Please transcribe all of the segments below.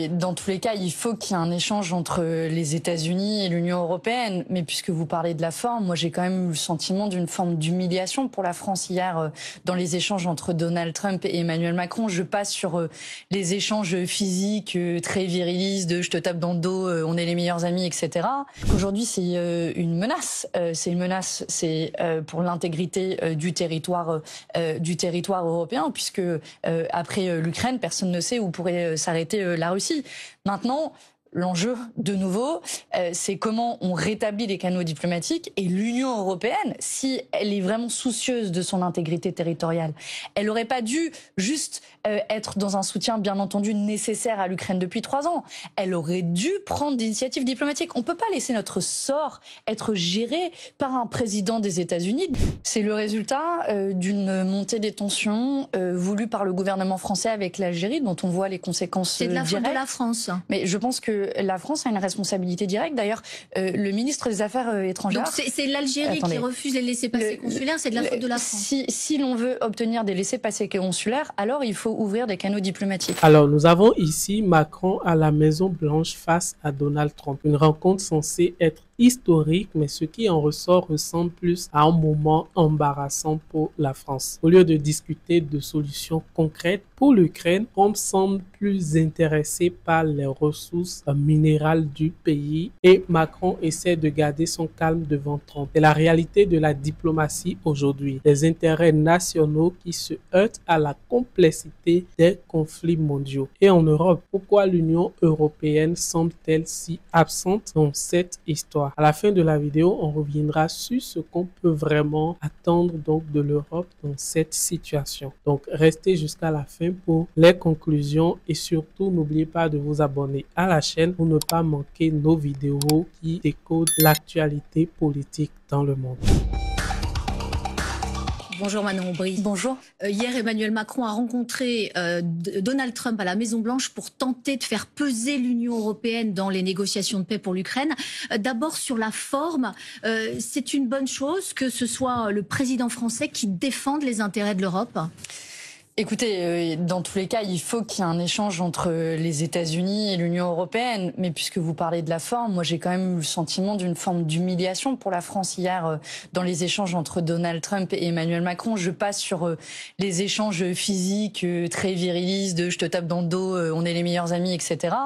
dans tous les cas, il faut qu'il y ait un échange entre les États-Unis et l'Union européenne. Mais puisque vous parlez de la forme, moi j'ai quand même eu le sentiment d'une forme d'humiliation pour la France hier dans les échanges entre Donald Trump et Emmanuel Macron. Je passe sur les échanges physiques très virilistes de je te tape dans le dos, on est les meilleurs amis, etc. Aujourd'hui, c'est une menace. C'est une menace, c'est pour l'intégrité du territoire européen, puisque après l'Ukraine, personne ne sait où pourrait s'arrêter la Russie. Maintenant, l'enjeu, de nouveau, c'est comment on rétablit les canaux diplomatiques, et l'Union européenne, si elle est vraiment soucieuse de son intégrité territoriale, elle n'aurait pas dû juste être dans un soutien, bien entendu, nécessaire à l'Ukraine depuis 3 ans. Elle aurait dû prendre des initiatives diplomatiques. On ne peut pas laisser notre sort être géré par un président des États-Unis. C'est le résultat d'une montée des tensions voulue par le gouvernement français avec l'Algérie, dont on voit les conséquences directes. C'est de la faute de la France. Mais je pense que la France a une responsabilité directe. D'ailleurs, le ministre des Affaires étrangères... Donc c'est l'Algérie qui refuse les laissez-passer consulaires, c'est de la faute de la France. Si l'on veut obtenir des laissez-passer consulaires, alors il faut ouvrir des canaux diplomatiques. Alors, nous avons ici Macron à la Maison-Blanche face à Donald Trump. Une rencontre censée être historique, mais ce qui en ressort ressemble plus à un moment embarrassant pour la France. Au lieu de discuter de solutions concrètes pour l'Ukraine, Trump semble plus intéressé par les ressources minérales du pays et Macron essaie de garder son calme devant Trump. C'est la réalité de la diplomatie aujourd'hui. Les intérêts nationaux qui se heurtent à la complexité des conflits mondiaux. Et en Europe, pourquoi l'Union européenne semble-t-elle si absente dans cette histoire? À la fin de la vidéo, on reviendra sur ce qu'on peut vraiment attendre donc de l'Europe dans cette situation. Donc, restez jusqu'à la fin pour les conclusions et surtout, n'oubliez pas de vous abonner à la chaîne pour ne pas manquer nos vidéos qui décodent l'actualité politique dans le monde. Bonjour Manon Aubry. Bonjour. Hier, Emmanuel Macron a rencontré Donald Trump à la Maison-Blanche pour tenter de faire peser l'Union européenne dans les négociations de paix pour l'Ukraine. D'abord, sur la forme, c'est une bonne chose que ce soit le président français qui défende les intérêts de l'Europe? Écoutez, dans tous les cas, il faut qu'il y ait un échange entre les États-Unis et l'Union européenne. Mais puisque vous parlez de la forme, moi j'ai quand même eu le sentiment d'une forme d'humiliation pour la France hier dans les échanges entre Donald Trump et Emmanuel Macron. Je passe sur les échanges physiques très virilistes de je te tape dans le dos, on est les meilleurs amis, etc.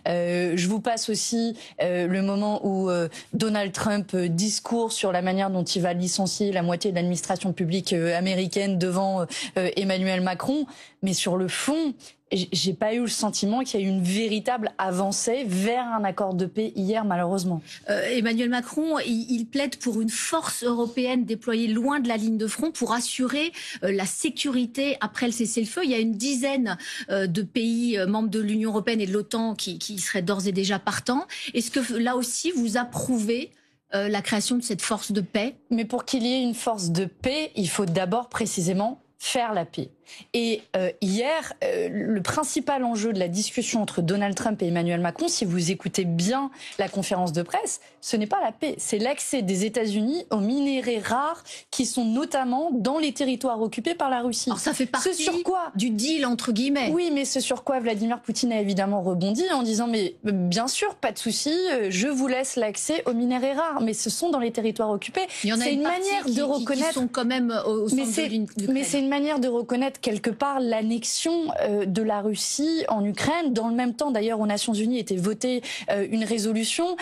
Je vous passe aussi le moment où Donald Trump discourt sur la manière dont il va licencier la moitié de l'administration publique américaine devant Emmanuel Macron. Mais sur le fond, j'ai pas eu le sentiment qu'il y a eu une véritable avancée vers un accord de paix hier, malheureusement. Emmanuel Macron, il plaide pour une force européenne déployée loin de la ligne de front pour assurer la sécurité après le cessez-le-feu. Il y a une dizaine de pays membres de l'Union européenne et de l'OTAN qui seraient d'ores et déjà partants. Est-ce que là aussi, vous approuvez la création de cette force de paix? Mais pour qu'il y ait une force de paix, il faut d'abord précisément faire la paix. Et hier, le principal enjeu de la discussion entre Donald Trump et Emmanuel Macron, si vous écoutez bien la conférence de presse, ce n'est pas la paix, c'est l'accès des États-Unis aux minéraux rares qui sont notamment dans les territoires occupés par la Russie. Alors ça fait partie du deal entre guillemets. Oui, mais ce sur quoi Vladimir Poutine a évidemment rebondi en disant mais bien sûr, pas de souci, je vous laisse l'accès aux minéraux rares, mais ce sont dans les territoires occupés. Il y en a une manière de reconnaître. Qui sont quand même au centre de l'Ukraine. Mais c'est une manière de reconnaître quelque part l'annexion de la Russie en Ukraine. Dans le même temps, d'ailleurs, aux Nations Unies était votée une résolution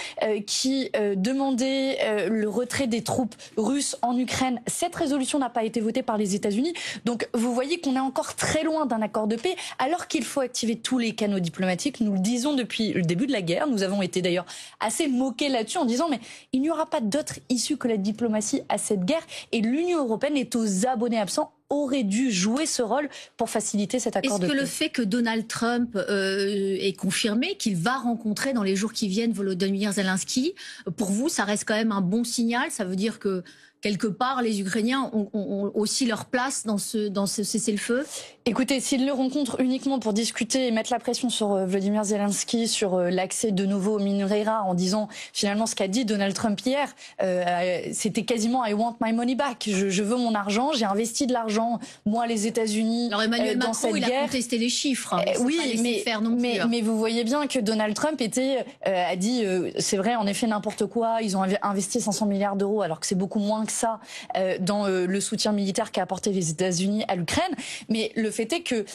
qui demandait le retrait des troupes russes en Ukraine. Cette résolution n'a pas été votée par les États-Unis. Donc, vous voyez qu'on est encore très loin d'un accord de paix, alors qu'il faut activer tous les canaux diplomatiques. Nous le disons depuis le début de la guerre. Nous avons été d'ailleurs assez moqués là-dessus en disant mais il n'y aura pas d'autre issue que la diplomatie à cette guerre. Et l'Union européenne est aux abonnés absents aurait dû jouer ce rôle pour faciliter cet accord de paix. Est-ce que le fait que Donald Trump ait confirmé qu'il va rencontrer dans les jours qui viennent Volodymyr Zelensky, pour vous, ça reste quand même un bon signal? Ça veut dire que quelque part, les Ukrainiens ont aussi leur place dans ce cessez-le-feu? Écoutez, s'ils le rencontrent uniquement pour discuter et mettre la pression sur Volodymyr Zelensky, sur l'accès de nouveau aux minerais rares, en disant finalement ce qu'a dit Donald Trump hier, c'était quasiment I want my money back. Je veux mon argent, j'ai investi de l'argent, moi les États-Unis, alors Emmanuel dans Macron, cette il guerre. A contesté les chiffres. Oui, mais vous voyez bien que Donald Trump a dit c'est vrai en effet n'importe quoi. Ils ont investi 500 milliards d'euros alors que c'est beaucoup moins que ça dans le soutien militaire qu'a apporté les États-Unis à l'Ukraine. Mais le fait est que,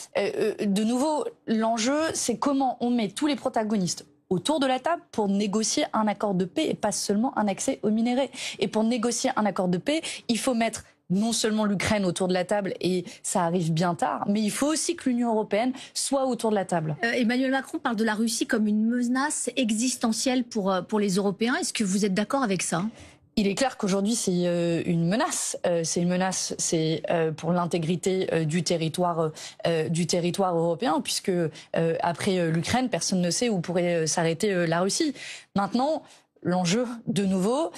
de nouveau, l'enjeu, c'est comment on met tous les protagonistes autour de la table pour négocier un accord de paix et pas seulement un accès aux minerais. Et pour négocier un accord de paix, il faut mettre non seulement l'Ukraine autour de la table, et ça arrive bien tard, mais il faut aussi que l'Union européenne soit autour de la table. Emmanuel Macron parle de la Russie comme une menace existentielle pour les Européens. Est-ce que vous êtes d'accord avec ça ? Il est clair qu'aujourd'hui, c'est une menace. C'est une menace, c'est pour l'intégrité du territoire européen, puisque après l'Ukraine, personne ne sait où pourrait s'arrêter la Russie. Maintenant, l'enjeu, de nouveau,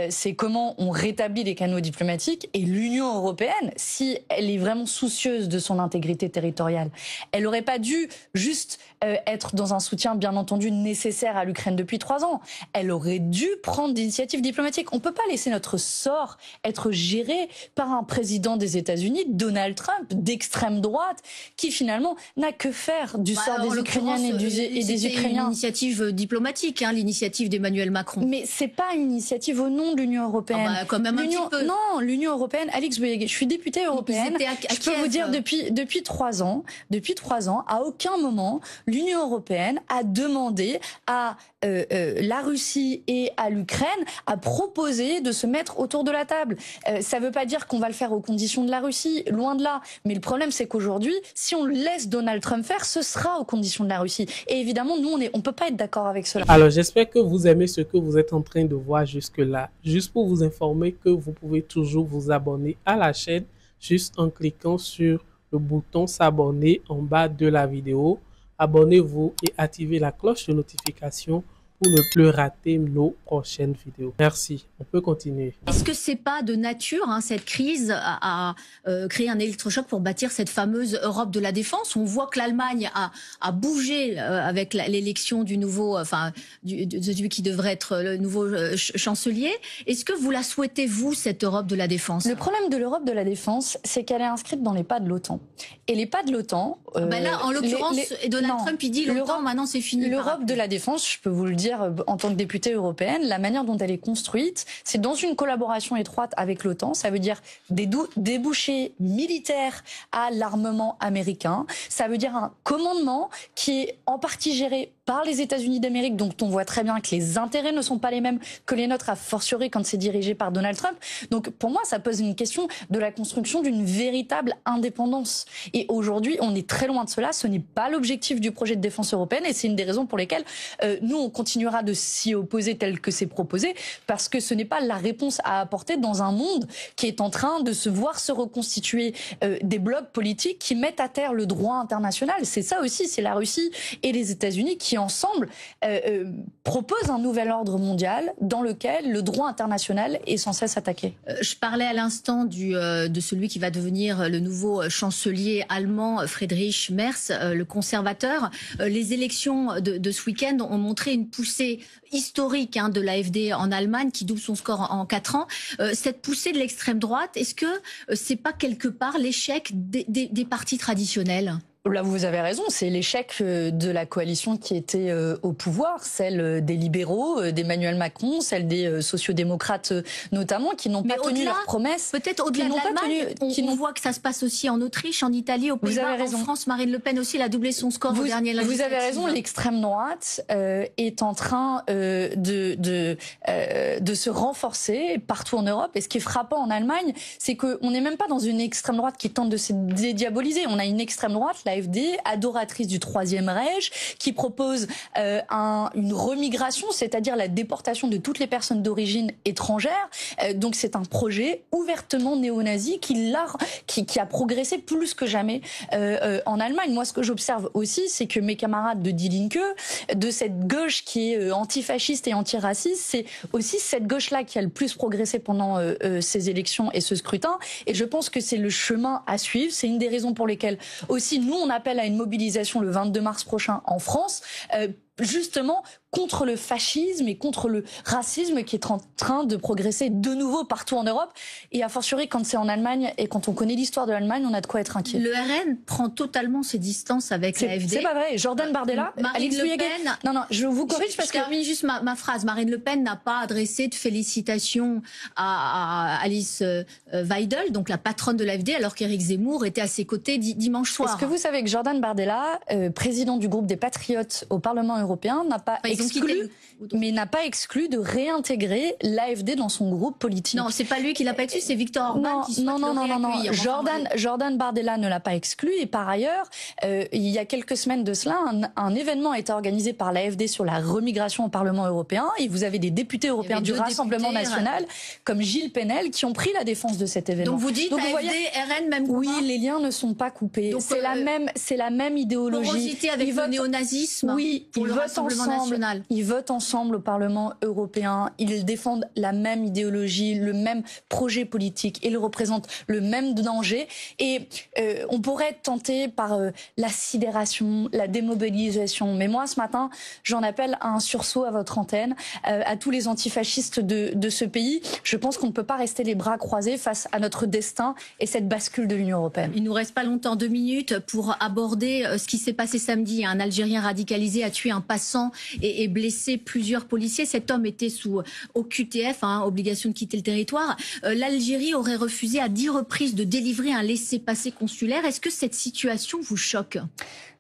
c'est comment on rétablit les canaux diplomatiques, et l'Union européenne, si elle est vraiment soucieuse de son intégrité territoriale, elle n'aurait pas dû juste être dans un soutien, bien entendu, nécessaire à l'Ukraine depuis 3 ans. Elle aurait dû prendre des initiatives diplomatiques. On ne peut pas laisser notre sort être géré par un président des États-Unis, Donald Trump, d'extrême droite, qui finalement n'a que faire du sort des Ukrainiennes et des Ukrainiens. C'est une initiative diplomatique, l'initiative d'Emmanuel Macron. Mais c'est pas une initiative au nom de l'Union européenne. Quand même un petit peu. Non, l'Union européenne, Alix Bouygues, je suis députée européenne. Je peux vous dire depuis 3 ans, à aucun moment l'Union européenne a demandé à la Russie et à l'Ukraine à proposer de se mettre autour de la table. Ça veut pas dire qu'on va le faire aux conditions de la Russie, loin de là. Mais le problème, c'est qu'aujourd'hui, si on laisse Donald Trump faire, ce sera aux conditions de la Russie. Et évidemment, nous, on peut pas être d'accord avec cela. Alors, j'espère que vous aimez ce que vous êtes en train de voir jusque-là. Juste pour vous informer que vous pouvez toujours vous abonner à la chaîne juste en cliquant sur le bouton s'abonner en bas de la vidéo. Abonnez-vous et activez la cloche de notification pour ne plus rater nos prochaines vidéos. Merci. On peut continuer. Est-ce que c'est pas de nature, cette crise, à créer un électrochoc pour bâtir cette fameuse Europe de la défense? On voit que l'Allemagne a bougé avec l'élection du nouveau, de celui qui devrait être le nouveau chancelier. Est-ce que vous la souhaitez, vous, cette Europe de la défense? Le problème de l'Europe de la défense, c'est qu'elle est inscrite dans les pas de l'OTAN. Et les pas de l'OTAN... là, en l'occurrence, Donald Trump, il dit l'OTAN, maintenant c'est fini. L'Europe de la défense, je peux vous le dire, en tant que députée européenne, la manière dont elle est construite, c'est dans une collaboration étroite avec l'OTAN. Ça veut dire des débouchés militaires à l'armement américain. Ça veut dire un commandement qui est en partie géré par les États-Unis d'Amérique, donc on voit très bien que les intérêts ne sont pas les mêmes que les nôtres, a fortiori quand c'est dirigé par Donald Trump. Donc pour moi, ça pose une question de la construction d'une véritable indépendance. Et aujourd'hui, on est très loin de cela. Ce n'est pas l'objectif du projet de défense européenne, et c'est une des raisons pour lesquelles nous, on continuera de s'y opposer tel que c'est proposé, parce que ce n'est pas la réponse à apporter dans un monde qui est en train de se voir se reconstituer des blocs politiques qui mettent à terre le droit international. C'est ça aussi, c'est la Russie et les États-Unis qui ensemble proposent un nouvel ordre mondial dans lequel le droit international est sans cesse attaqué. Je parlais à l'instant de celui qui va devenir le nouveau chancelier allemand, Friedrich Merz, le conservateur. Les élections de ce week-end ont montré une poussée historique de l'AfD en Allemagne qui double son score en 4 ans. Cette poussée de l'extrême droite, est-ce que c'est pas quelque part l'échec des partis traditionnels ? Là, vous avez raison, c'est l'échec de la coalition qui était au pouvoir, celle des libéraux, d'Emmanuel Macron, celle des sociodémocrates notamment, qui n'ont pas tenu leurs promesses. Peut-être au-delà de l'Allemagne, on voit que ça se passe aussi en Autriche, en Italie, aux Pays-Bas, en France. Marine Le Pen aussi, elle a doublé son score au dernier législatif. Vous avez raison, l'extrême droite est en train de se renforcer partout en Europe. Et ce qui est frappant en Allemagne, c'est qu'on n'est même pas dans une extrême droite qui tente de se dédiaboliser. On a une extrême droite, la l'AfD, adoratrice du Troisième Reich, qui propose une remigration, c'est-à-dire la déportation de toutes les personnes d'origine étrangère. Donc c'est un projet ouvertement néo-nazi qui a progressé plus que jamais en Allemagne. Moi, ce que j'observe aussi, c'est que mes camarades de Die Linke, de cette gauche qui est antifasciste et antiraciste, c'est aussi cette gauche-là qui a le plus progressé pendant ces élections et ce scrutin. Et je pense que c'est le chemin à suivre. C'est une des raisons pour lesquelles aussi nous, on appelle à une mobilisation le 22 mars prochain en France, justement contre le fascisme et contre le racisme qui est en train de progresser de nouveau partout en Europe. Et a fortiori, quand c'est en Allemagne et quand on connaît l'histoire de l'Allemagne, on a de quoi être inquiet. Le RN prend totalement ses distances avec l'AfD. C'est pas vrai. Jordan Bardella, Marine Alex Le Pen... Non, je vous corrige parce que... Je termine juste ma phrase. Marine Le Pen n'a pas adressé de félicitations à Alice Weidel, donc la patronne de l'AfD, alors qu'Éric Zemmour était à ses côtés dimanche soir. Est-ce que vous savez que Jordan Bardella, président du groupe des Patriotes au Parlement européen, n'a pas exclu de réintégrer l'AfD dans son groupe politique. Non, c'est pas lui qui l'a pas exclu, c'est Viktor Orban qui souhaite le réaccueillir. Jordan Bardella ne l'a pas exclu et par ailleurs, il y a quelques semaines de cela, un événement a été organisé par l'AfD sur la remigration au Parlement européen et vous avez des députés européens du Rassemblement national comme Gilles Penel qui ont pris la défense de cet événement. Donc vous dites AfD, RN, même combat. Oui, les liens ne sont pas coupés. C'est la même idéologie. Porosité avec le néonazisme. Oui, pour le Rassemblement national. Ils votent ensemble au Parlement européen, ils défendent la même idéologie, le même projet politique, ils représentent le même danger. Et on pourrait être tenté par la sidération, la démobilisation. Mais moi, ce matin, j'en appelle à un sursaut à votre antenne, à tous les antifascistes de ce pays. Je pense qu'on ne peut pas rester les bras croisés face à notre destin et cette bascule de l'Union européenne. Il nous reste pas longtemps, 2 minutes, pour aborder ce qui s'est passé samedi. Un Algérien radicalisé a tué un passant et blessé plusieurs policiers. Cet homme était sous OQTF, obligation de quitter le territoire. L'Algérie aurait refusé à 10 reprises de délivrer un laissez-passer consulaire. Est-ce que cette situation vous choque ?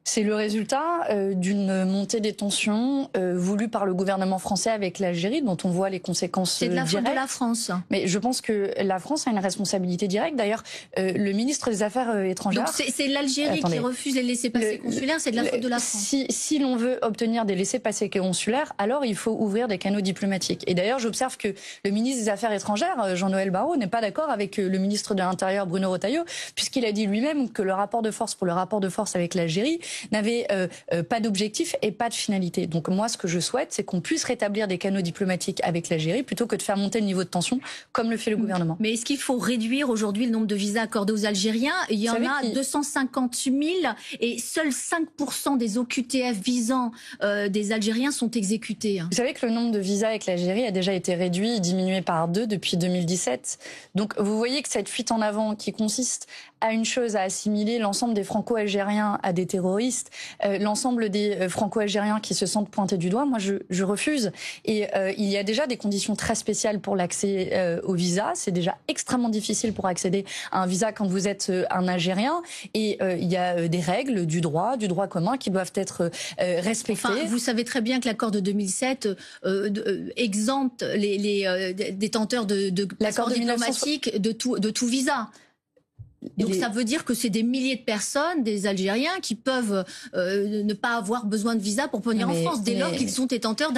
C'est le résultat d'une montée des tensions voulue par le gouvernement français avec l'Algérie, dont on voit les conséquences directes. C'est de la faute de la France. Mais je pense que la France a une responsabilité directe. D'ailleurs, le ministre des Affaires étrangères... Donc c'est l'Algérie qui refuse les laissez-passer consulaires, c'est de la faute de la France. Si l'on veut obtenir des laissez-passer consulaires, alors il faut ouvrir des canaux diplomatiques. Et d'ailleurs, j'observe que le ministre des Affaires étrangères, Jean-Noël Barrot, n'est pas d'accord avec le ministre de l'Intérieur, Bruno Retailleau, puisqu'il a dit lui-même que le rapport de force pour le rapport de force avec l'Algérie n'avait pas d'objectif et pas de finalité. Donc moi, ce que je souhaite, c'est qu'on puisse rétablir des canaux diplomatiques avec l'Algérie plutôt que de faire monter le niveau de tension comme le fait le gouvernement. Mais est-ce qu'il faut réduire aujourd'hui le nombre de visas accordés aux Algériens ? Il y en a 250 000 et seuls 5% des OQTF visant des Algériens sont exécutés. Vous savez que le nombre de visas avec l'Algérie a déjà été réduit, diminué par 2 depuis 2017. Donc vous voyez que cette fuite en avant qui consiste à une chose, à assimiler l'ensemble des Franco-Algériens à des terroristes, l'ensemble des Franco-Algériens qui se sentent pointés du doigt, moi je refuse. Et il y a déjà des conditions très spéciales pour l'accès au visa. C'est déjà extrêmement difficile pour accéder à un visa quand vous êtes un Algérien. Et il y a des règles du droit commun qui doivent être respectées. Enfin, vous savez très bien que l'accord de 2007 exempte les détenteurs de passeports diplomatiques de tout visa. Donc ça veut dire que c'est des milliers de personnes, des Algériens, qui peuvent ne pas avoir besoin de visa pour venir en France, dès lors qu'ils sont détenteurs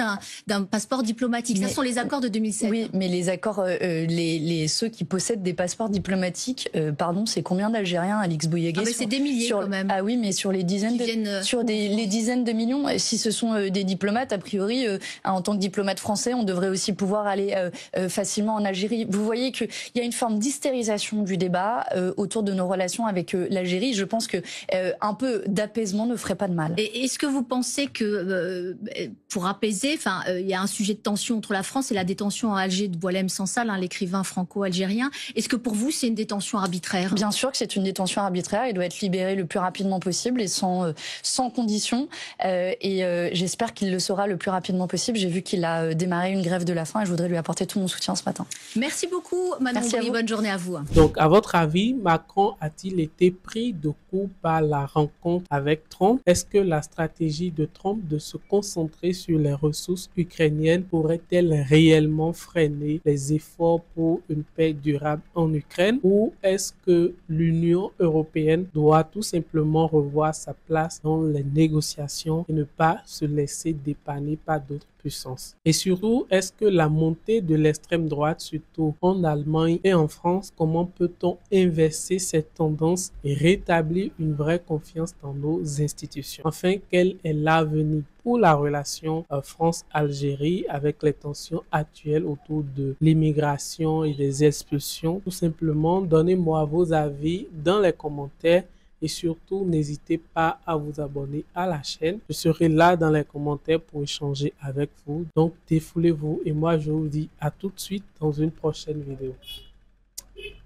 d'un passeport diplomatique. Ça sont les accords de 2007. Oui, mais les accords, ceux qui possèdent des passeports diplomatiques, c'est combien d'Algériens, Alix Bouygues? C'est des milliers quand même. Ah oui, mais sur les dizaines les dizaines de millions. Si ce sont des diplomates, a priori, en tant que diplomate français, on devrait aussi pouvoir aller facilement en Algérie. Vous voyez qu'il y a une forme d'hystérisation du débat autour de nos relations avec l'Algérie. Je pense que un peu d'apaisement ne ferait pas de mal. Et est-ce que vous pensez que pour apaiser, il y a un sujet de tension entre la France et la détention à Alger de Boualem Sansal, l'écrivain franco-algérien. Est-ce que pour vous c'est une détention arbitraire ? Bien sûr que c'est une détention arbitraire. Il doit être libéré le plus rapidement possible et sans condition. Et j'espère qu'il le sera le plus rapidement possible. J'ai vu qu'il a démarré une grève de la faim et je voudrais lui apporter tout mon soutien ce matin. Merci beaucoup, Manon Bril. Bonne journée à vous. Donc, à votre avis, Macron a-t-il été pris de court par la rencontre avec Trump? Est-ce que la stratégie de Trump de se concentrer sur les ressources ukrainiennes pourrait-elle réellement freiner les efforts pour une paix durable en Ukraine? Ou est-ce que l'Union européenne doit tout simplement revoir sa place dans les négociations et ne pas se laisser dépanner par d'autres puissance? Et surtout, est-ce que la montée de l'extrême droite, surtout en Allemagne et en France, comment peut-on inverser cette tendance et rétablir une vraie confiance dans nos institutions? Enfin, quel est l'avenir pour la relation France-Algérie avec les tensions actuelles autour de l'immigration et des expulsions? Tout simplement, donnez-moi vos avis dans les commentaires. Et surtout, n'hésitez pas à vous abonner à la chaîne. Je serai là dans les commentaires pour échanger avec vous. Donc, défoulez-vous et moi, je vous dis à tout de suite dans une prochaine vidéo.